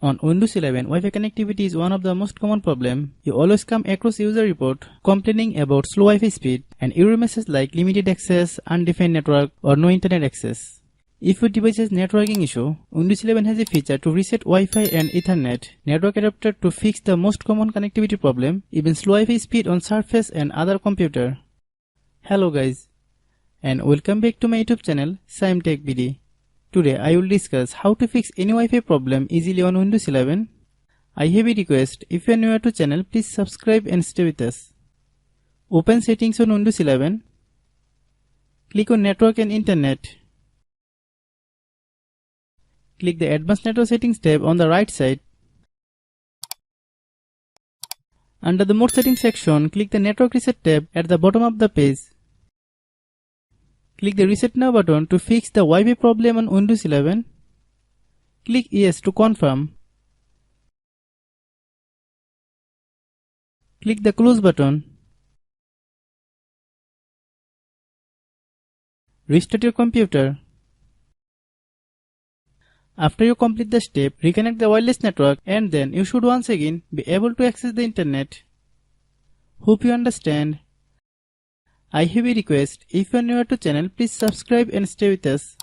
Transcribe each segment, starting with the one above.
On Windows 11, Wi-Fi connectivity is one of the most common problems. You always come across user report complaining about slow Wi-Fi speed and error messages like limited access, undefined network, or no internet access. If your device has networking issue, Windows 11 has a feature to reset Wi-Fi and Ethernet network adapter to fix the most common connectivity problem, even slow Wi-Fi speed on Surface and other computer. Hello guys, and welcome back to my YouTube channel Shaem Tech BD. Today I will discuss how to fix any Wi-Fi problem easily on Windows 11. I have a request, if you are new to channel, please subscribe and stay with us. Open settings on Windows 11. Click on network and internet. Click the advanced network settings tab on the right side. Under the more settings section, click the network reset tab at the bottom of the page. Click the Reset Now button to fix the Wi-Fi problem on Windows 11. Click Yes to confirm. Click the Close button. Restart your computer. After you complete the step, reconnect the wireless network and then you should once again be able to access the internet. Hope you understand. I have a request, if you are new to channel, please subscribe and stay with us.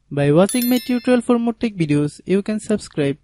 By watching my tutorial for more tech videos, you can subscribe.